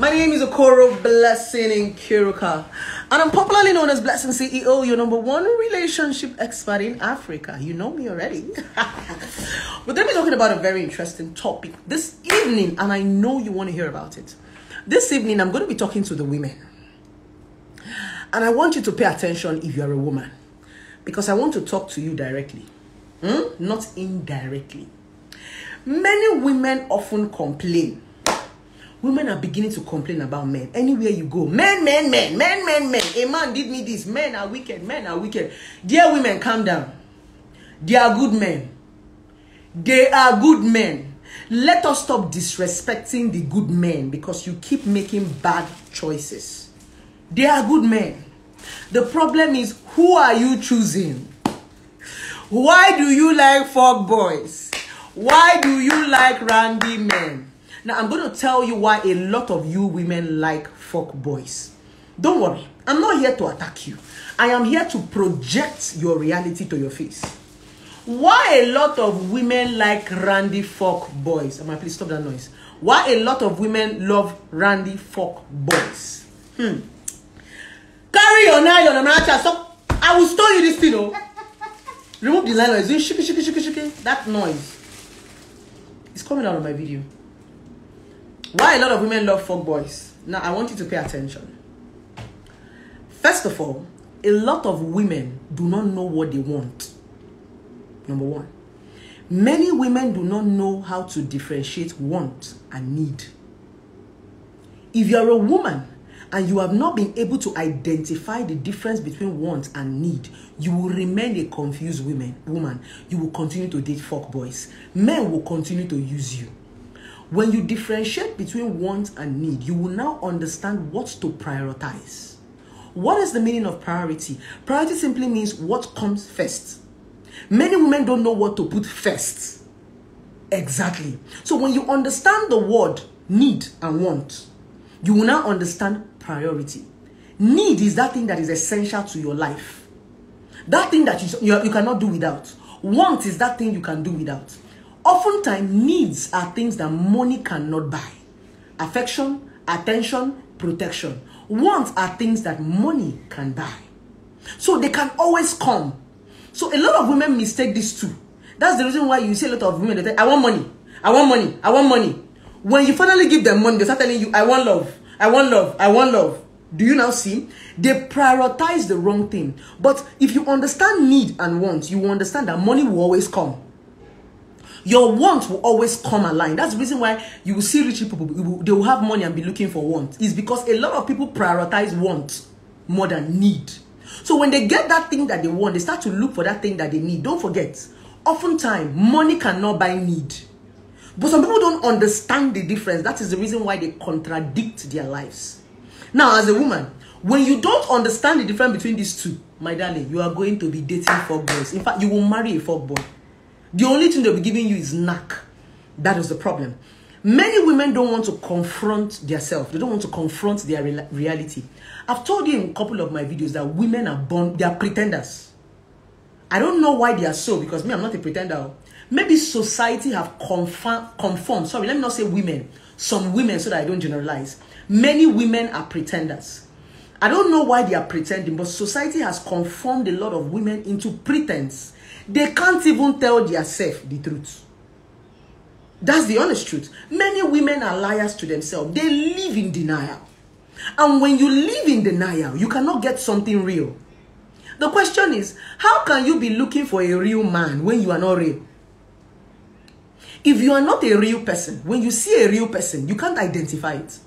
My name is Okoro Blessing in Kiruka, and I'm popularly known as Blessing CEO, your #1 relationship expert in Africa. You know me already. But then we're talking about a very interesting topic this evening, and I know you want to hear about it. This evening, I'm going to be talking to the women. And I want you to pay attention if you're a woman, because I want to talk to you directly, not indirectly. Many women often complain. Women are beginning to complain about men. Anywhere you go, men. A man did me this. Men are wicked. Dear women, calm down. They are good men. Let us stop disrespecting the good men because you keep making bad choices. They are good men. The problem is, who are you choosing? Why do you like fuck boys? Why do you like randy men? Now, I'm going to tell you why a lot of you women like fuck boys. Don't worry. I'm not here to attack you. I am here to project your reality to your face. Why a lot of women like randy fuck boys? Please stop that noise. Why a lot of women love randy fuck boys? Carry your nylon and I will store you this thing. Remove the nylon. It's doing shiki. That noise. It's coming out of my video. Why a lot of women love fuck boys? Now, I want you to pay attention. First of all, a lot of women do not know what they want. Number one. Many women do not know how to differentiate want and need. If you are a woman and you have not been able to identify the difference between want and need, you will remain a confused woman. You will continue to date fuck boys. Men will continue to use you. When you differentiate between want and need, you will now understand what to prioritize. What is the meaning of priority? Priority simply means what comes first. Many women don't know what to put first. Exactly. So when you understand the word need and want, you will now understand priority. Need is that thing that is essential to your life. That thing that you cannot do without. Want is that thing you can do without. Oftentimes, needs are things that money cannot buy. Affection, attention, protection. Wants are things that money can buy. So they can always come. So a lot of women mistake these two. That's the reason why you see a lot of women that say, I want money. I want money. I want money. When you finally give them money, they start telling you, I want love. I want love. I want love. Do you now see? They prioritize the wrong thing. But if you understand need and want, you will understand that money will always come. Your want will always come aligned. That's the reason why you will see rich people, they will have money and be looking for want. It's because a lot of people prioritize want more than need. So when they get that thing that they want, they start to look for that thing that they need. Don't forget, oftentimes, money cannot buy need. But some people don't understand the difference. That is the reason why they contradict their lives. Now, as a woman, when you don't understand the difference between these two, my darling, you are going to be dating fuck boys. In fact, you will marry a fuck boy. The only thing they'll be giving you is knack. That is the problem. Many women don't want to confront themselves. They don't want to confront their reality. I've told you in a couple of my videos that women are born, they are pretenders. I don't know why they are so, because me, I'm not a pretender. Maybe society have conformed. Sorry, let me not say women. Some women, so that I don't generalize. Many women are pretenders. I don't know why they are pretending, but society has conformed a lot of women into pretense. They can't even tell themselves the truth. That's the honest truth. Many women are liars to themselves. They live in denial. And when you live in denial, you cannot get something real. The question is, how can you be looking for a real man when you are not real? If you are not a real person, when you see a real person, you can't identify it.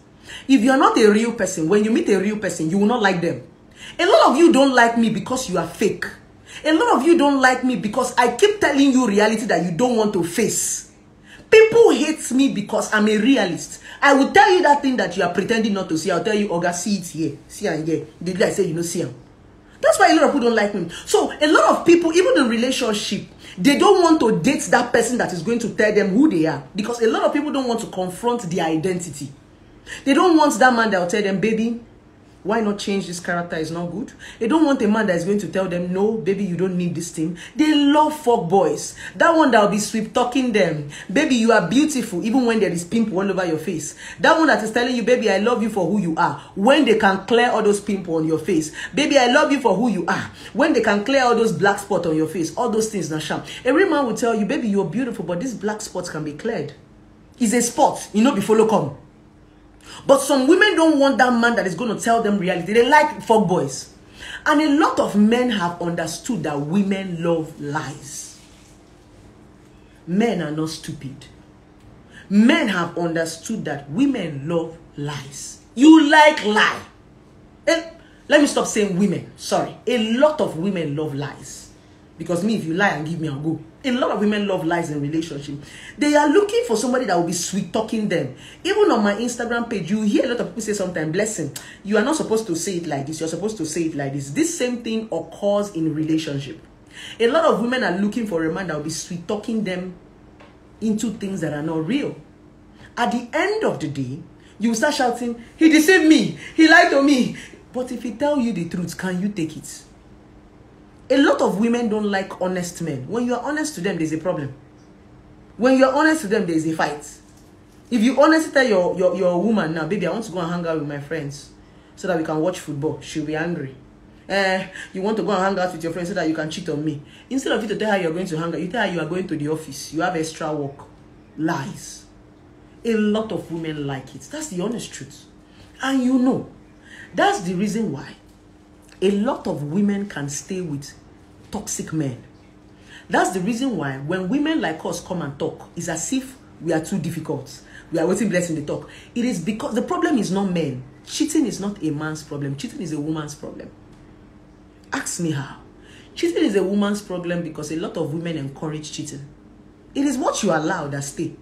If you are not a real person, when you meet a real person, you will not like them. A lot of you don't like me because you are fake. A lot of you don't like me because I keep telling you reality that you don't want to face. People hate me because I'm a realist. I will tell you that thing that you are pretending not to see. I'll tell you, Oga, see it here. See it here. The day I say, you know, see it. That's why a lot of people don't like me. So a lot of people, even in relationship, they don't want to date that person that is going to tell them who they are. Because a lot of people don't want to confront their identity. They don't want that man that will tell them, baby, Why not change this character? Is not good. They don't want a man that is going to tell them, no, baby, you don't need this thing. They love fuck boys. That one that will be sweet talking them. Baby, you are beautiful, even when there is pimple all over your face. That one that is telling you, baby, I love you for who you are. When they can clear all those pimples on your face. Baby, I love you for who you are. When they can clear all those black spots on your face. All those things, not sham. Every man will tell you, baby, you're beautiful, but these black spots can be cleared. It's a spot, you know, before you come. But some women don't want that man that is going to tell them reality. They like fuck boys. And a lot of men have understood that women love lies. Men are not stupid. Men have understood that women love lies. You like lie. Let me stop saying women. Sorry. A lot of women love lies. Because me, if you lie and give me, I'll go. A lot of women love lies in relationship. They are looking for somebody that will be sweet talking them. Even on my Instagram page, you hear a lot of people say sometimes, blessing, you are not supposed to say it like this. You're supposed to say it like this. This same thing occurs in relationship. A lot of women are looking for a man that will be sweet talking them into things that are not real. At the end of the day, you will start shouting, he deceived me. He lied to me. But if he tell you the truth, can you take it? A lot of women don't like honest men. When you are honest to them, there's a problem. When you are honest to them, there's a fight. If you honestly tell your woman, now, baby, I want to go and hang out with my friends so that we can watch football, she'll be angry. You want to go and hang out with your friends so that you can cheat on me. Instead of you to tell her you're going to hang out, you tell her you are going to the office. You have extra work. Lies. A lot of women like it. That's the honest truth. And you know, that's the reason why a lot of women can stay with toxic men. That's the reason why when women like us come and talk, it's as if we are too difficult. We are waiting blessing the talk. It is because the problem is not men. Cheating is not a man's problem. Cheating is a woman's problem. Ask me how. Cheating is a woman's problem because a lot of women encourage cheating. It is what you allow that stay.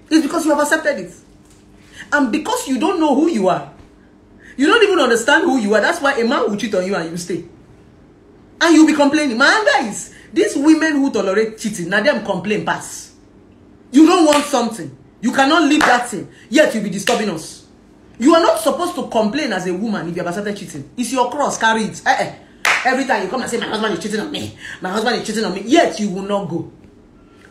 It's because you have accepted it. And because you don't know who you are. You don't even understand who you are. That's why a man will cheat on you and you stay. And you'll be complaining. Man, guys, these women who tolerate cheating, now them complain pass. You don't want something. You cannot leave that thing. Yet you'll be disturbing us. You are not supposed to complain as a woman if you have accepted cheating. It's your cross, carry it. Every time you come and say, my husband is cheating on me. My husband is cheating on me. Yet you will not go.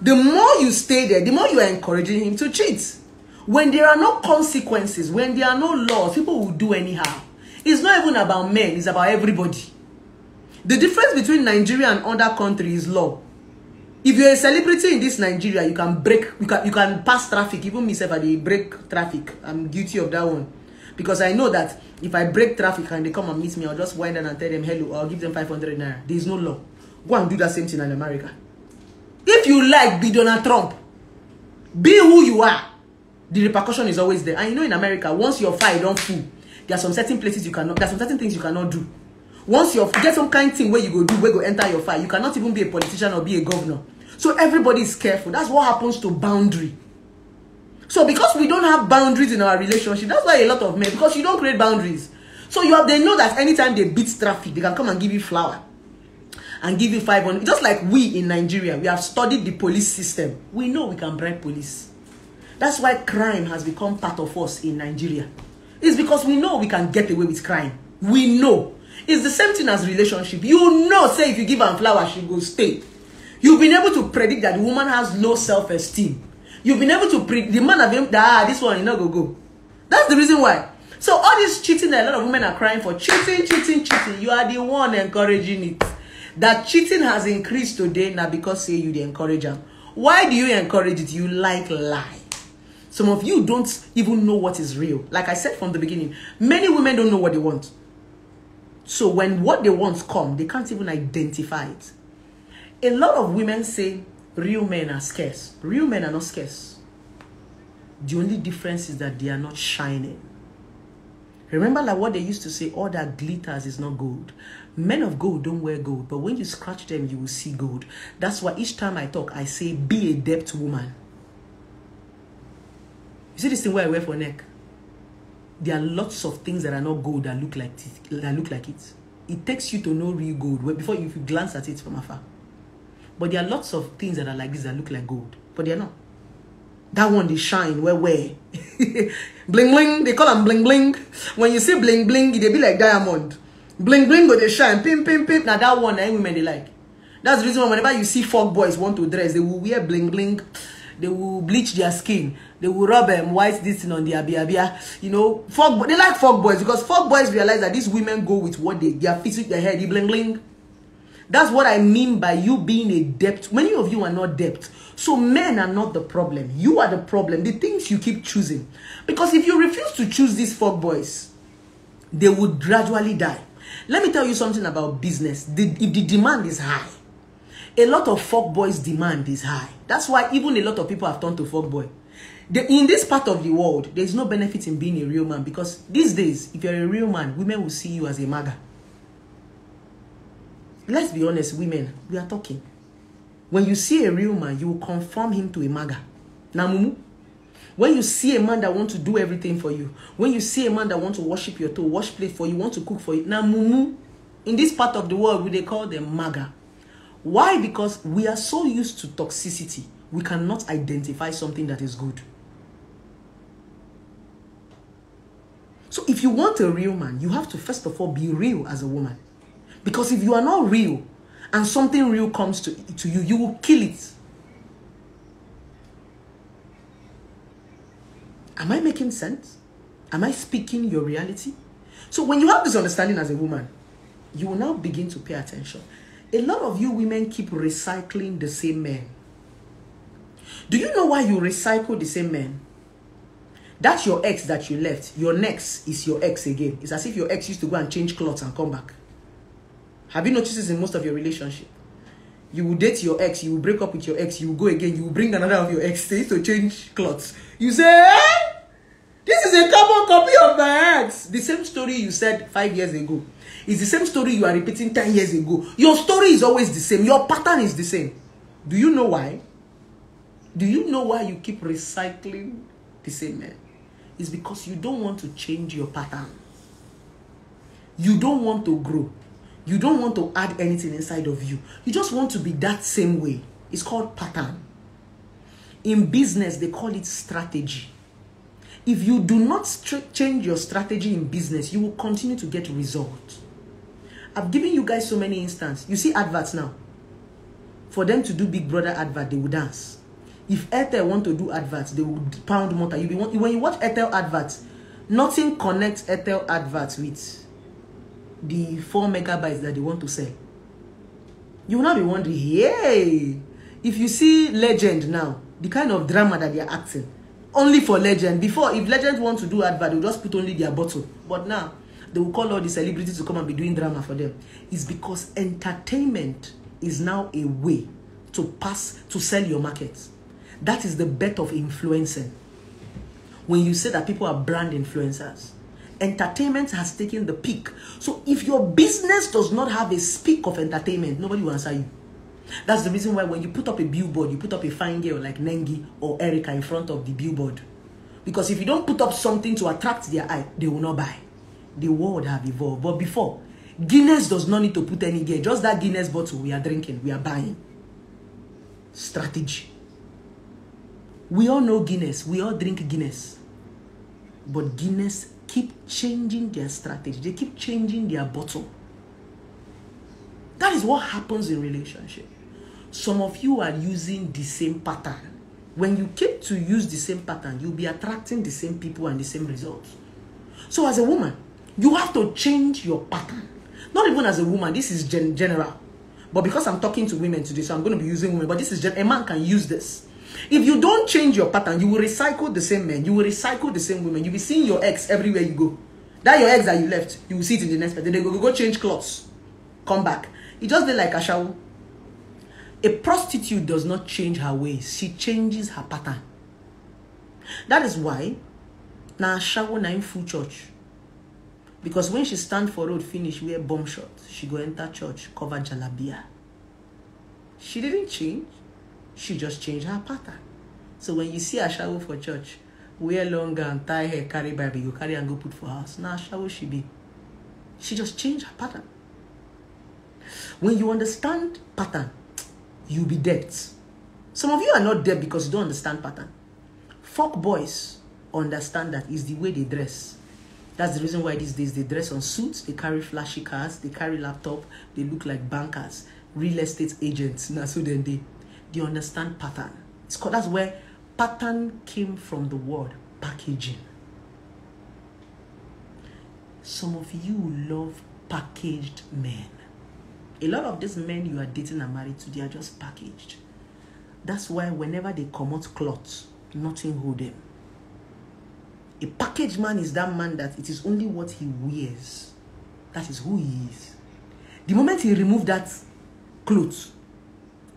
The more you stay there, the more you are encouraging him to cheat. When there are no consequences, when there are no laws, people will do anyhow. It's not even about men, it's about everybody. The difference between Nigeria and other countries is law. If you're a celebrity in this Nigeria, you can pass traffic. Even myself, I break traffic. I'm guilty of that one. Because I know that if I break traffic and they come and meet me, I'll just wind down and tell them hello, or I'll give them 500 naira. There is no law. Go and do that same thing in America. If you like, be Donald Trump. Be who you are. The repercussion is always there. And you know in America, once your fire don't fool, there are some certain places you cannot, there are some certain things you cannot do. Once you get some kind of thing where you go do, where you go enter your fire, you cannot even be a politician or be a governor. So everybody is careful. That's what happens to boundary. So because we don't have boundaries in our relationship, that's why a lot of men, because you don't create boundaries. So they know that anytime they beat traffic, they can come and give you flour and give you 500. Just like we in Nigeria, we have studied the police system. We know we can bribe police. That's why crime has become part of us in Nigeria. It's because we know we can get away with crime. We know. It's the same thing as relationship. You know, say if you give her flower, she will stay. You've been able to predict that the woman has low self-esteem. You've been able to predict the man of him that this one is not go. That's the reason why. So all this cheating that a lot of women are crying for, cheating. You are the one encouraging it. That cheating has increased today now because say you the encourager. Why do you encourage it? You like lie. Some of you don't even know what is real. Like I said from the beginning, many women don't know what they want. So when what they want come, they can't even identify it. A lot of women say real men are scarce. Real men are not scarce. The only difference is that they are not shining. Remember like what they used to say, all that glitters is not gold. Men of gold don't wear gold, but when you scratch them, you will see gold. That's why each time I talk, I say, be a depth woman. You see this thing where I wear for neck? There are lots of things that are not gold that look like it. It takes you to know real gold before you glance at it from afar. But there are lots of things that are like this that look like gold, but they are not. That one they shine where. Bling bling, they call them bling bling. When you see bling bling, they be like diamond. Bling bling go they shine, pim pim pim. Now that one, women they like. That's the reason why whenever you see folk boys want to dress, they will wear bling bling. They will bleach their skin. They will rub white this thing on their abia. You know, they like folk boys because folk boys realize that these women go with what their physique, their hair, the bling bling. That's what I mean by you being a debt. Many of you are not debt. So men are not the problem. You are the problem. The things you keep choosing. Because if you refuse to choose these folk boys, they would gradually die. Let me tell you something about business. If the demand is high, a lot of folk boys' demand is high. That's why even a lot of people have turned to folk boy. In this part of the world, there is no benefit in being a real man. Because these days, if you're a real man, women will see you as a maga. Let's be honest, women, we are talking. When you see a real man, you will conform him to a maga. Now, mumu, when you see a man that wants to do everything for you, when you see a man that wants to worship your toe, wash plate for you, want to cook for you, now, mumu, in this part of the world, they call them maga. Why? Because we are so used to toxicity, we cannot identify something that is good. So if you want a real man, you have to first of all be real as a woman. Because if you are not real and something real comes to you, you will kill it. Am I making sense? Am I speaking your reality? So when you have this understanding as a woman, you will now begin to pay attention. A lot of you women keep recycling the same men. Do you know why you recycle the same men? That's your ex that you left. Your next is your ex again. It's as if your ex used to go and change clothes and come back. Have you noticed this in most of your relationship? You will date your ex, you will break up with your ex, you will go again, you will bring another of your ex, they used to change clothes. You say, eh? This is a carbon copy of my ex. The same story you said 5 years ago. It's the same story you are repeating 10 years ago. Your story is always the same. Your pattern is the same. Do you know why? Do you know why you keep recycling the same man? It's because you don't want to change your pattern. You don't want to grow. You don't want to add anything inside of you. You just want to be that same way. It's called pattern. In business, they call it strategy. If you do not change your strategy in business, you will continue to get results. I've given you guys so many instances. You see adverts now. For them to do Big Brother advert, they will dance. If Airtel want to do adverts, they will pound mortar. When you watch Airtel adverts, nothing connects Airtel adverts with the 4 megabytes that they want to sell. You will not be wondering, hey, if you see Legend now, the kind of drama that they are acting, only for Legend. Before, if Legend want to do advert, they will just put only their bottle. But now, they will call all the celebrities to come and be doing drama for them. It's because entertainment is now a way to sell your market. That is the bet of influencing. When you say that people are brand influencers, entertainment has taken the peak. So if your business does not have a speak of entertainment, nobody will answer you. That's the reason why when you put up a billboard, you put up a fine girl like Nengi or Erica in front of the billboard. Because if you don't put up something to attract their eye, they will not buy. The world have evolved. But before, Guinness does not need to put any gear. Just that Guinness bottle we are drinking, we are buying. Strategy. We all know Guinness. We all drink Guinness. But Guinness keep changing their strategy. They keep changing their bottle. That is what happens in relationship. Some of you are using the same pattern. When you keep to use the same pattern, you'll be attracting the same people and the same results. So as a woman, you have to change your pattern. Not even as a woman, this is general. But because I'm talking to women today, so I'm going to be using women. But this is a man can use this. If you don't change your pattern, you will recycle the same men. You will recycle the same women. You'll be seeing your ex everywhere you go. That your ex that you left, you will see it in the next person. They go change clothes. Come back. It just be like Ashawo. A prostitute does not change her ways. She changes her pattern. That is why now Ashawo na in full church. Because when she stand for road finish, wear bomb shot. She go enter church, cover jalabia. She didn't change. She just changed her pattern. So when you see Ashawo for church, wear long gown, tie hair, carry Bible, you carry and go put for house. Now Ashawo she be. She just changed her pattern. When you understand pattern, you'll be dead. Some of you are not dead because you don't understand pattern. Fuck boys understand that is the way they dress. That's the reason why these days they dress on suits, they carry flashy cars, they carry laptop, they look like bankers, real estate agents. Now, so then they understand pattern. It's called, that's where pattern came from, the word packaging. Some of you love packaged men. A lot of these men you are dating and married to, they are just packaged. That's why whenever they come out clothes, nothing hold them. A packaged man is that man that it is only what he wears. That is who he is. The moment he removed that clothes,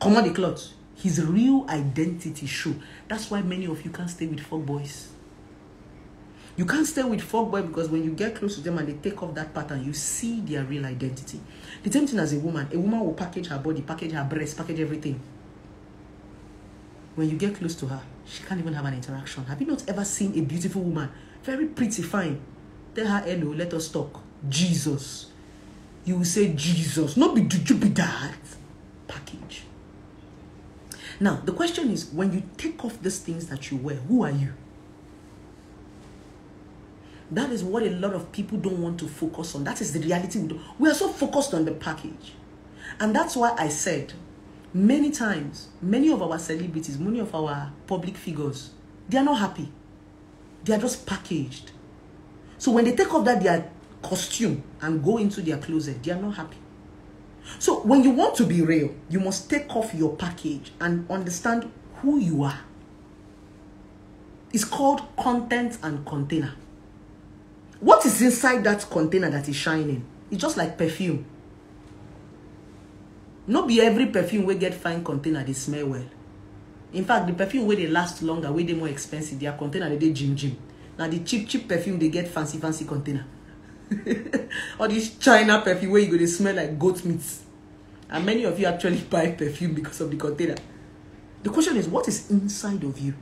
come on the clothes, his real identity show. That's why many of you can't stay with fuckboys. You can't stay with fuckboy because when you get close to them and they take off that pattern, you see their real identity. The same thing as a woman. A woman will package her body, package her breast, package everything. When you get close to her, she can't even have an interaction. Have you not ever seen a beautiful woman, very pretty, fine? Tell her hello, let us talk. Jesus. You will say Jesus. Not be that. Package. Now, the question is, when you take off these things that you wear, who are you? That is what a lot of people don't want to focus on. That is the reality. We are so focused on the package. And that's why I said, many times, many of our celebrities, many of our public figures, they are not happy. They are just packaged. So when they take off their costume and go into their closet, they are not happy. So when you want to be real, you must take off your package and understand who you are. It's called content and container. What is inside that container that is shining? It's just like perfume. Not be every perfume will get fine container, they smell well. In fact, the perfume where they last longer, where they more expensive, their container they gym. Now the cheap perfume they get fancy container. Or this China perfume where you go to smell like goat meat. And many of you actually buy perfume because of the container. The question is, what is inside of you?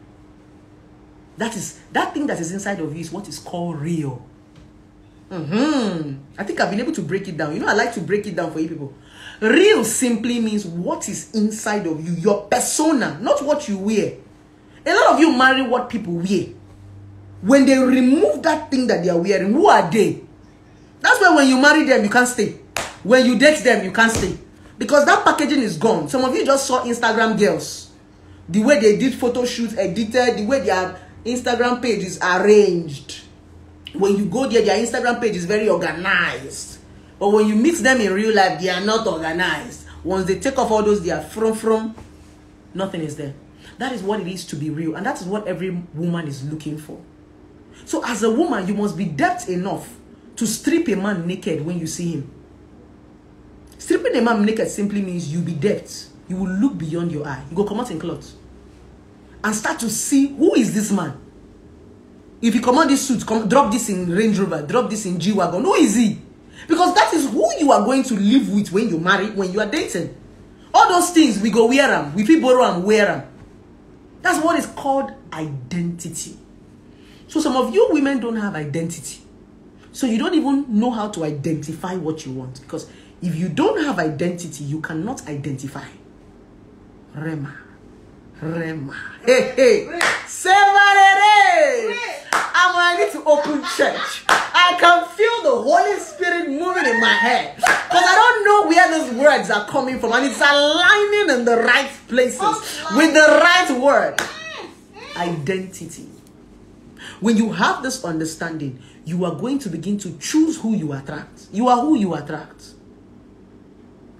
That thing that is inside of you is what is called real. I think I've been able to break it down. You know, I like to break it down for you people. Real simply means what is inside of you, your persona, not what you wear. A lot of you marry what people wear. When they remove that thing that they are wearing, who are they? That's why when you marry them, you can't stay. When you date them, you can't stay. Because that packaging is gone. Some of you just saw Instagram girls. The way they did photo shoots, edited, the way their Instagram page is arranged. When you go there, their Instagram page is very organized. But when you meet them in real life, they are not organized. Once they take off all those, they are from, nothing is there. That is what it is to be real. And that is what every woman is looking for. So as a woman, you must be depth enough to strip a man naked when you see him. Stripping a man naked simply means you be depth. You will look beyond your eye. You go come out in clothes. And start to see, who is this man? If you come on this suit, drop this in Range Rover, drop this in G-Wagon, who is he? Because that is who you are going to live with when you marry, when you are dating. All those things, we go wear them. We feel borrow and wear them. That's what is called identity. So some of you women don't have identity. So you don't even know how to identify what you want. Because if you don't have identity, you cannot identify. Rema. Hey. I need to open church. I can feel the Holy Spirit moving in my head. Because I don't know where those words are coming from. And it's aligning in the right places with the right word. Identity. When you have this understanding, you are going to begin to choose who you attract. You are who you attract.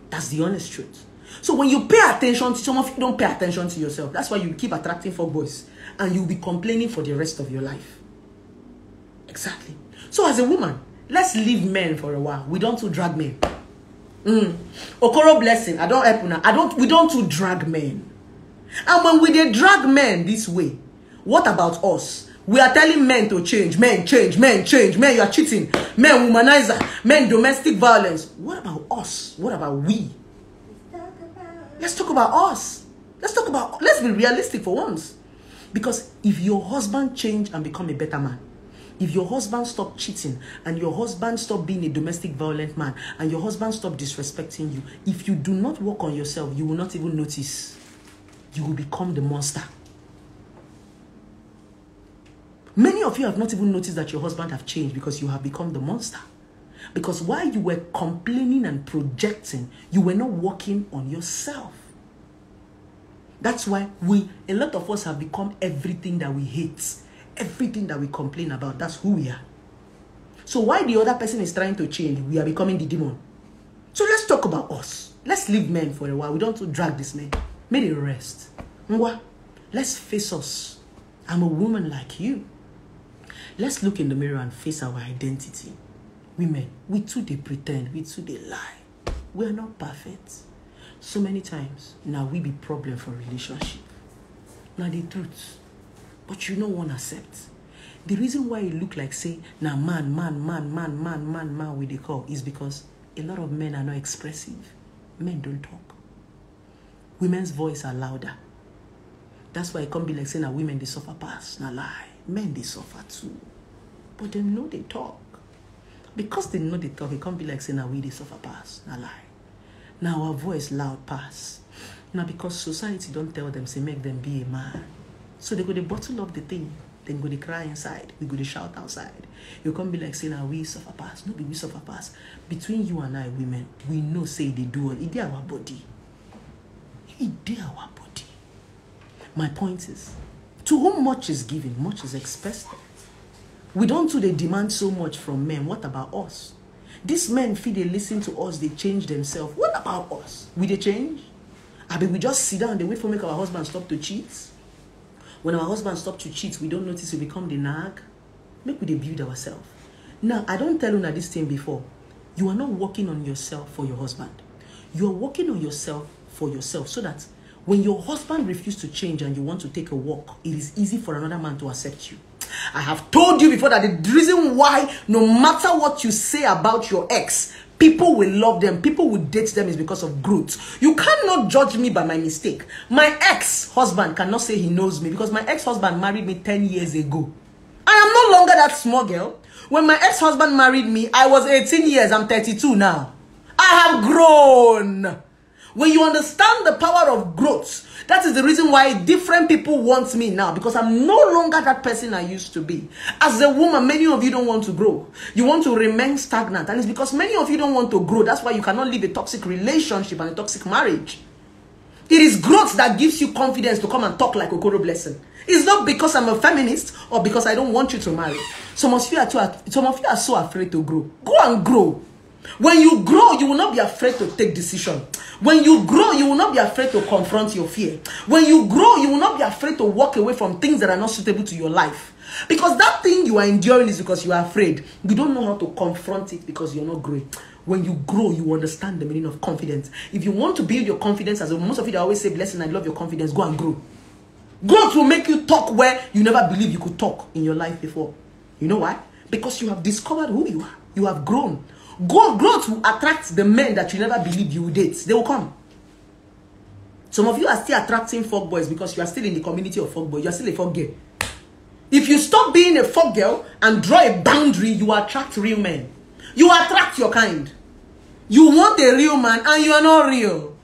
That's the honest truth. So when you pay attention to, some of you don't pay attention to yourself. That's why you keep attracting fuckboys. And you'll be complaining for the rest of your life. Exactly. So as a woman, let's leave men for a while. We don't drag men. Okoro blessing. I don't help now. We don't drag men. And when we dey drag men this way, what about us? We are telling men to change. Men change. Men change. Men, you are cheating. Men womanizer. Men domestic violence. What about us? What about we? Let's talk about us. Let's be realistic for once. Because if your husband change and become a better man, if your husband stop cheating, and your husband stop being a domestic violent man, and your husband stop disrespecting you, if you do not work on yourself, you will not even notice. You will become the monster. Many of you have not even noticed that your husband have changed because you have become the monster. Because while you were complaining and projecting, you were not working on yourself. That's why a lot of us have become everything that we hate. Everything that we complain about, that's who we are. So while the other person is trying to change, we are becoming the demon. So let's talk about us. Let's leave men for a while. We don't want to drag this man. May they rest. Let's face us. I'm a woman like you. Let's look in the mirror and face our identity. Women, we too they pretend, we too they lie. We are not perfect. So many times, now we be problem for relationship. Now the truth. But you don't want to accept. The reason why it look like say, now man with the call is because a lot of men are not expressive. Men don't talk. Women's voice are louder. That's why it can't be like saying that women they suffer past. Now lie. Men they suffer too. But they know they talk. Because they know they talk, it can't be like saying that we they suffer past. Now lie. Now our voice loud pass. Now because society don't tell them, say make them be a man. So they go to bottle up the thing. Then go to cry inside. We go to shout outside. You can't be like saying that we suffer past. No, we suffer past. Between you and I, women, we know say they do it. It's our body. It's our body. My point is, to whom much is given, much is expected. We don't do they demand so much from men. What about us? These men feel they listen to us, they change themselves. What about us? Will they change? I mean, we just sit down and they wait for make our husband stop to cheat. When our husband stop to cheat, we don't notice we become the nag. Make we they build ourselves. Now, I don't tell you that this thing before. You are not working on yourself for your husband. You are working on yourself for yourself so that when your husband refuses to change and you want to take a walk, it is easy for another man to accept you. I have told you before that the reason why no matter what you say about your ex, people will love them, people will date them is because of growth. You cannot judge me by my mistake. My ex-husband cannot say he knows me because my ex-husband married me 10 years ago. I am no longer that small girl. When my ex-husband married me, I was 18 years. I'm 32 now. I have grown. When you understand the power of growth, that is the reason why different people want me now, because I'm no longer that person I used to be. As a woman, many of you don't want to grow. You want to remain stagnant, and it's because many of you don't want to grow. That's why you cannot live a toxic relationship and a toxic marriage. It is growth that gives you confidence to come and talk like Okoro Blessing. It's not because I'm a feminist or because I don't want you to marry. Some of you are so afraid to grow. Go and grow. When you grow, you will not be afraid to take decision. When you grow, you will not be afraid to confront your fear. When you grow, you will not be afraid to walk away from things that are not suitable to your life. Because that thing you are enduring is because you are afraid. You don't know how to confront it because you're not growing. When you grow, you understand the meaning of confidence. If you want to build your confidence, as most of you that always say, Blessing, I love your confidence, go and grow. Growth will make you talk where you never believed you could talk in your life before. You know why? Because you have discovered who you are. You have grown. Growth will attract the men that you never believed you would date. They will come. Some of you are still attracting fuckboys because you are still in the community of fuckboys. You are still a fuck girl. If you stop being a fuck girl and draw a boundary, you attract real men. You attract your kind. You want a real man and you are not real.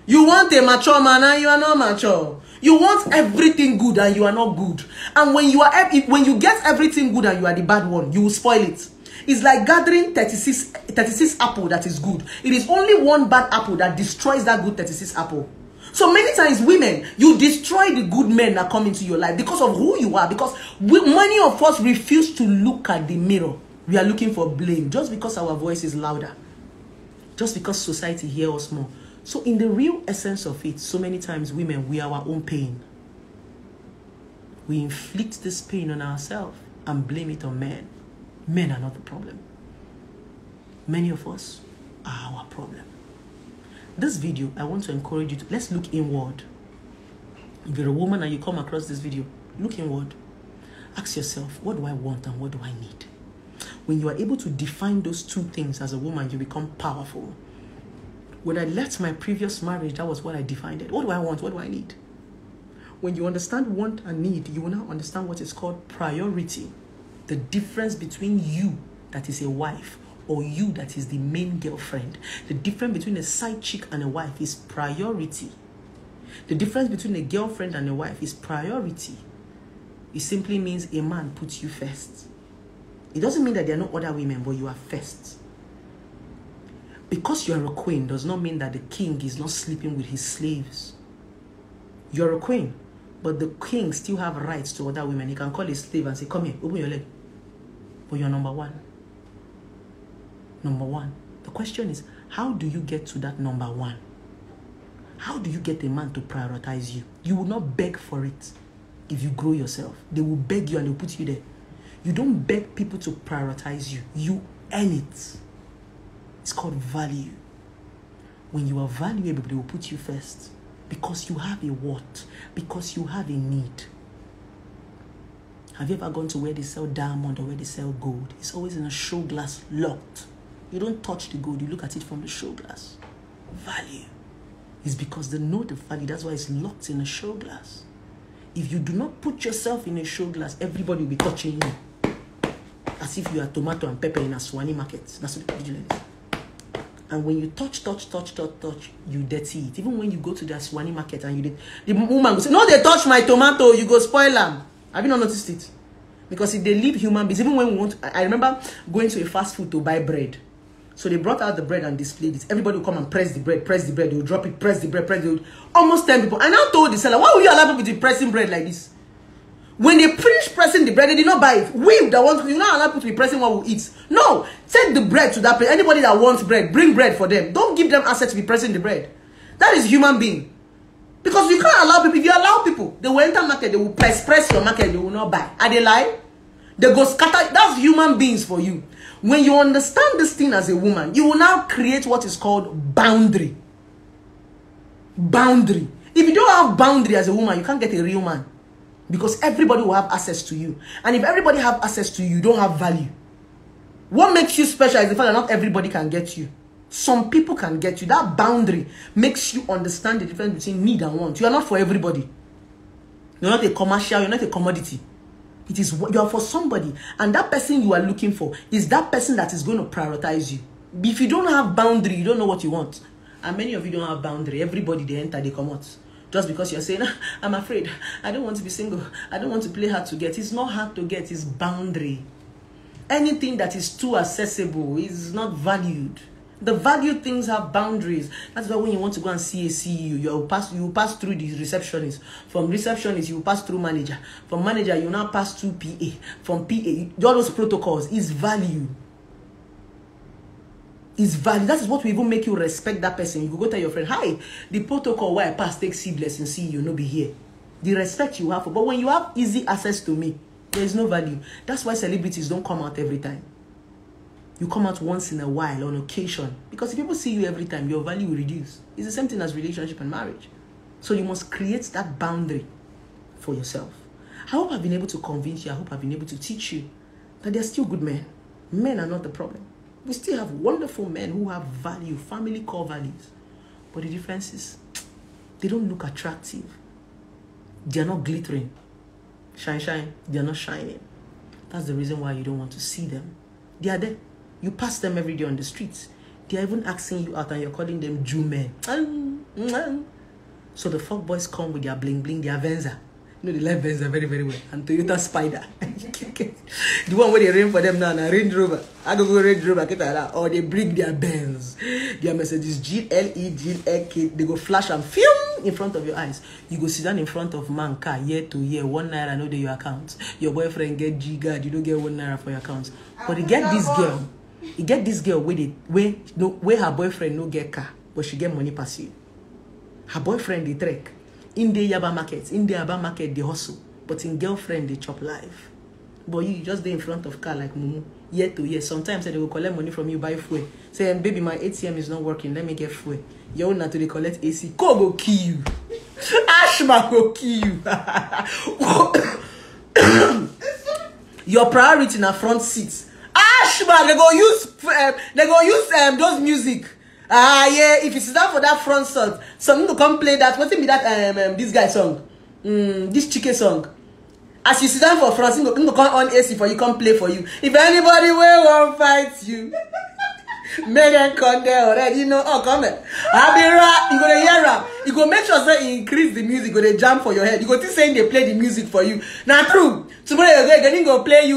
You want a mature man and you are not mature. You want everything good and you are not good. And when you get everything good and you are the bad one, you will spoil it. It's like gathering 36 apple that is good. It is only one bad apple that destroys that good 36 apple. So many times, women, you destroy the good men that come into your life because of who you are. Because many of us refuse to look at the mirror. We are looking for blame just because our voice is louder. Just because society hears us more. So in the real essence of it, so many times, women, we are our own pain. We inflict this pain on ourselves and blame it on men. Men are not the problem. Many of us are our problem. This video, I want to encourage you to, let's look inward. If you're a woman and you come across this video, look inward. Ask yourself, what do I want and what do I need? When you are able to define those two things as a woman, you become powerful. When I left my previous marriage, that was what I defined it. What do I want? What do I need? When you understand want and need, you will now understand what is called priority. The difference between you that is a wife or you that is the main girlfriend. The difference between a side chick and a wife is priority. The difference between a girlfriend and a wife is priority. It simply means a man puts you first. It doesn't mean that there are no other women, but you are first. Because you are a queen does not mean that the king is not sleeping with his slaves. You're a queen, but the king still have rights to other women. He can call a slave and say, come here, open your leg. But you're number one. Number one. The question is, how do you get to that number one? How do you get a man to prioritize you? You will not beg for it if you grow yourself. They will beg you and they'll put you there. You don't beg people to prioritize you. You earn it. It's called value. When you are valuable, they will put you first. Because you have a what? Because you have a need. Have you ever gone to where they sell diamond or where they sell gold? It's always in a show glass, locked. You don't touch the gold, you look at it from the show glass. Value. It's because they know the value. That's why it's locked in a show glass. If you do not put yourself in a show glass, everybody will be touching you. As if you are tomato and pepper in a Swani market. That's what the vigilant is. And when you touch, you dirty it. Even when you go to the Swani market and you did, the woman will say, no, they touch my tomato, you go spoil them. Have you not noticed it? Because if they leave human beings, even when we want to, I remember going to a fast food to buy bread. So they brought out the bread and displayed it. Everybody will come and press the bread, they will drop it, press the bread, almost 10 people. I now told the seller, why will you allow people to be pressing bread like this? When they finish pressing the bread, they did not buy it. We that want to, you not allow people to be pressing what we eat. No, take the bread to that place. Anybody that wants bread, bring bread for them. Don't give them access to be pressing the bread. That is human being. Because you can't allow people. If you allow people, they will enter market, they will press your market, they will not buy. Are they lie? They go scatter. That's human beings for you. When you understand this thing as a woman, you will now create what is called boundary. Boundary. If you don't have boundary as a woman, you can't get a real man. Because everybody will have access to you. And if everybody have access to you, you don't have value. What makes you special is the fact that not everybody can get you. Some people can get you. That boundary makes you understand the difference between need and want. You are not for everybody. You're not a commercial. You're not a commodity. It is you are for somebody. And that person you are looking for is that person that is going to prioritize you. If you don't have boundary, you don't know what you want. And many of you don't have boundary. Everybody, they enter, they come out. Just because you're saying, I'm afraid, I don't want to be single, I don't want to play hard to get. It's not hard to get, it's boundary. Anything that is too accessible is not valued. The valued things have boundaries. That's why when you want to go and see a CEO, you will pass through the receptionist. From receptionist, you will pass through manager. From manager, you now pass through PA. From PA, all those protocols is value. Is value. That is what will even make you respect that person. You go tell your friend, hi, the protocol where I pass take seedless and see you no be here. The respect you have for, but when you have easy access to me, there is no value. That's why celebrities don't come out every time. You come out once in a while on occasion. Because if people see you every time, your value will reduce. It's the same thing as relationship and marriage. So you must create that boundary for yourself. I hope I've been able to convince you. I hope I've been able to teach you that there are still good men. Men are not the problem. We still have wonderful men who have value, family core values. But the difference is, they don't look attractive. They are not glittering. Shine, shine. They are not shining. That's the reason why you don't want to see them. They are there. You pass them every day on the streets. They are even asking you out and you're calling them Jew men. So the fuck boys come with their bling bling, their Venza. You know, they like Venza very, very well. And Toyota Spider. The one where they rain for them now, na Range Rover. I go Range Rover, get that. Or they bring their Benz, their Mercedes, GLE, GLK. They go flash and film in front of your eyes. You go sit down in front of man car year to year, 1 naira, no dey your account. Your boyfriend get G-Guard, you don't get 1 naira for your account. But you get this girl. You get this girl where her boyfriend no get car, but she get money pass you. Her boyfriend they trek. In the Yaba market, in the Yaba market they hustle, but in girlfriend they chop life. But you just there in front of car like mumu, year to year. Sometimes they will collect money from you, buy fuel. Say, baby, my ATM is not working. Let me get fuel. You want to collect AC. Go kill you. Ashma go kill you. Your priority in a front seat. Ashma, they go use those music. Yeah, if you sit down for that front song, something to come play that. What's it be that this guy song? This chicken song. As you sit down for front, you come on AC for you, come play for you. If anybody will fight you, make them come there already. You know, oh come there. I'll be rap. You gonna hear rap. You go make sure that you increase the music. Go they jump for your head. You go to saying they play the music for you. Now true. Tomorrow you're going to play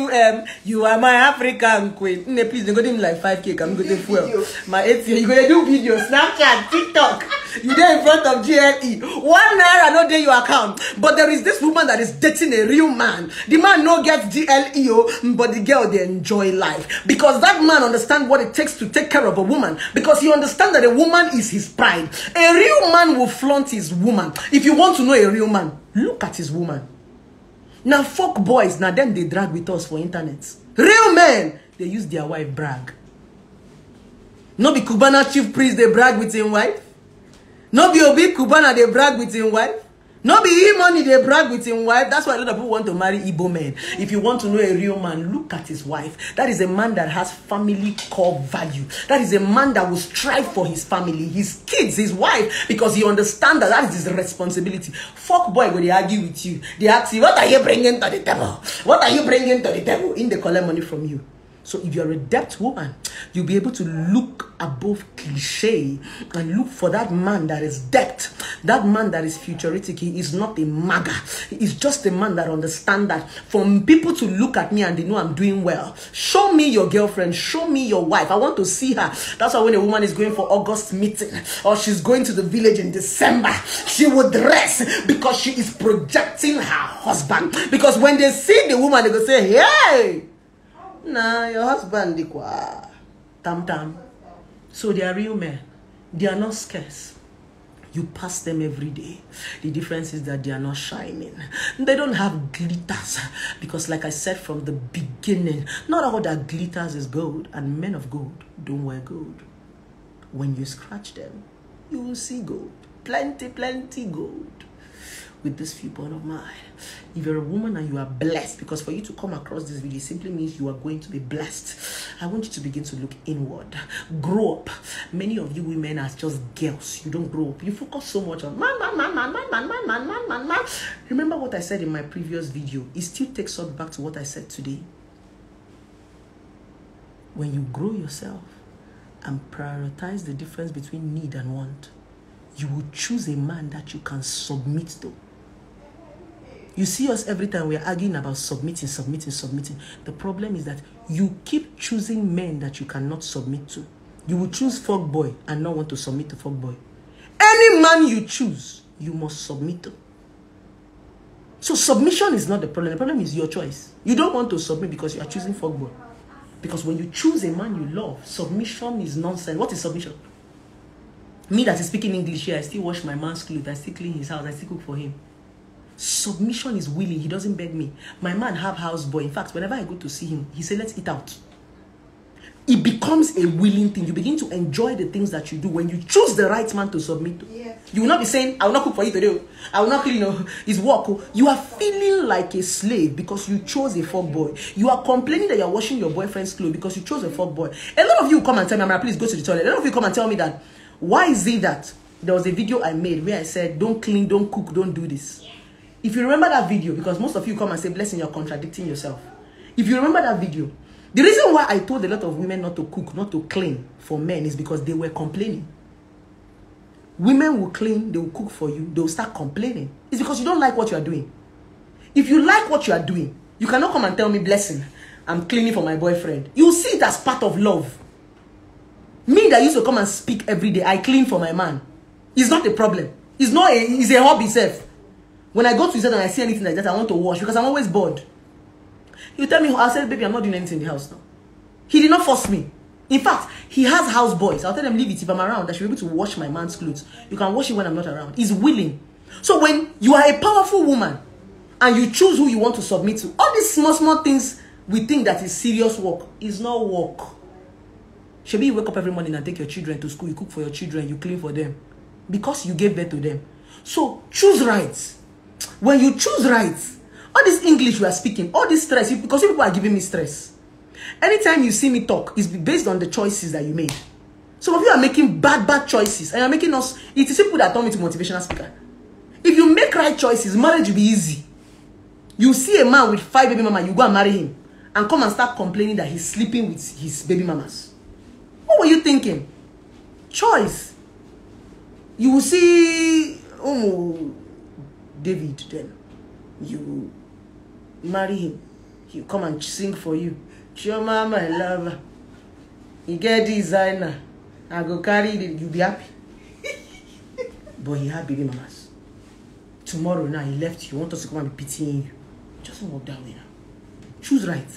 you are my African queen. Please, they're going to like 5K. I'm going to fuel. My 8th year, you're going to do videos, Snapchat, TikTok. You there in front of GLE. 1 naira, no day your account. But there is this woman that is dating a real man. The man no gets GLE, but the girl, they enjoy life. Because that man understands what it takes to take care of a woman. Because he understands that a woman is his pride. A real man will flaunt his woman. If you want to know a real man, look at his woman. Now fuck boys, now then they drag with us for internet. Real men, they use their wife brag. No be Cubana chief priest, they brag with his wife. No be Obi Cubana, they brag with his wife. No be E-money, they brag with his wife. That's why a lot of people want to marry Igbo men. If you want to know a real man, look at his wife. That is a man that has family core value. That is a man that will strive for his family, his kids, his wife, because he understands that is his responsibility. Fuck boy, when they argue with you, they ask you, what are you bringing to the table? What are you bringing to the table? In they collect money from you. So if you're a debt woman, you'll be able to look above cliche and look for that man that is debt, that man that is futuristic. He is not a maga. He is just a man that understands that for people to look at me and they know I'm doing well. Show me your girlfriend. Show me your wife. I want to see her. That's why when a woman is going for August meeting or she's going to the village in December, she will dress because she is projecting her husband. Because when they see the woman, they go say, hey, nah, your husband, tam tam. So they are real men. They are not scarce. You pass them every day. The difference is that they are not shining. They don't have glitters. Because like I said from the beginning, not all that glitters is gold. And men of gold don't wear gold. When you scratch them, you will see gold. Plenty, plenty gold. With this viewpoint of mine, if you're a woman and you are blessed, because for you to come across this video simply means you are going to be blessed, I want you to begin to look inward. Grow up. Many of you women are just girls. You don't grow up. You focus so much on man. Remember what I said in my previous video. It still takes us back to what I said today. When you grow yourself and prioritize the difference between need and want, you will choose a man that you can submit to. You see us every time we're arguing about submitting. The problem is that you keep choosing men that you cannot submit to. You will choose fuckboy and not want to submit to fuckboy. Any man you choose, you must submit to. So submission is not the problem. The problem is your choice. You don't want to submit because you are choosing fuckboy. Because when you choose a man you love, submission is nonsense. What is submission? Me that is speaking English here, I still wash my man's clothes, I still clean his house, I still cook for him. Submission is willing. He doesn't beg me. My man have houseboy. In fact, whenever I go to see him, he say, let's eat out. It becomes a willing thing. You begin to enjoy the things that you do when you choose the right man to submit to. Yeah. You will not be saying, I will not cook for you today. I will not clean his work. You are feeling like a slave because you chose a fuckboy. You are complaining that you are washing your boyfriend's clothes because you chose a fuckboy. A lot of you come and tell me, Amara, please go to the toilet. A lot of you come and tell me that, why is it that there was a video I made where I said, don't clean, don't cook, don't do this. If you remember that video, because most of you come and say, blessing, you're contradicting yourself. If you remember that video, the reason why I told a lot of women not to cook, not to clean for men is because they were complaining. Women will clean, they will cook for you, they will start complaining. It's because you don't like what you are doing. If you like what you are doing, you cannot come and tell me, blessing, I'm cleaning for my boyfriend. You see it as part of love. Me that used to come and speak every day, I clean for my man. It's not a problem. It's a hobby itself. When I go to his house and I see anything like that, I want to wash because I'm always bored. You tell me, I said, baby, I'm not doing anything in the house now. He did not force me. In fact, he has house boys. I'll tell them, leave it. If I'm around, I should be able to wash my man's clothes. You can wash it when I'm not around. He's willing. So when you are a powerful woman and you choose who you want to submit to, all these small things we think that is serious work is not work. Should you wake up every morning and take your children to school, you cook for your children, you clean for them. Because you gave birth to them. So choose right. When you choose right, all this English we are speaking, all this stress, because people are giving me stress. Anytime you see me talk, it's based on the choices that you made. Some of you are making bad choices, and you're making us. It is people that turn me to motivational speaker. If you make right choices, marriage will be easy. You see a man with 5 baby mamas, you go and marry him, and come and start complaining that he's sleeping with his baby mamas. What were you thinking? Choice. You will see, David, then marry him. He'll come and sing for you. Chioma, my lover. You get designer. I go carry it. You'll be happy. But he had baby mamas. Tomorrow now he left you. Want us to come and be pitying you. Just walk that way now. Choose right.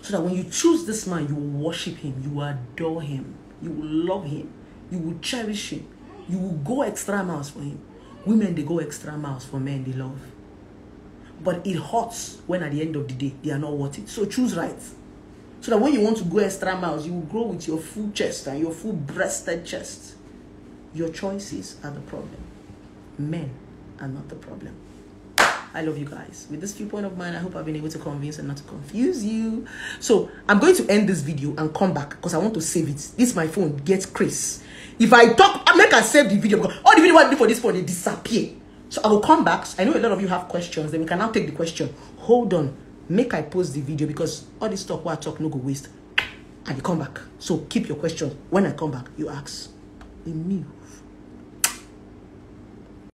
So that when you choose this man, you will worship him. You will adore him. You will love him. You will cherish him. You will go extra miles for him. Women, they go extra miles for men they love. But it hurts when at the end of the day, they are not worth it. So choose right. So that when you want to go extra miles, you will grow with your full chest and your full breasted chest. Your choices are the problem. Men are not the problem. I love you guys. With this viewpoint of mine, I hope I've been able to convince and not to confuse you. So I'm going to end this video and come back because I want to save it. This my phone gets Chris. If I talk, I make I save the video because all the video I do for this phone, they disappear. So I will come back. I know a lot of you have questions. Then we can now take the question. Hold on. Make I post the video because all this talk what I talk no go waste. I will come back. So keep your questions. When I come back, you ask. We move.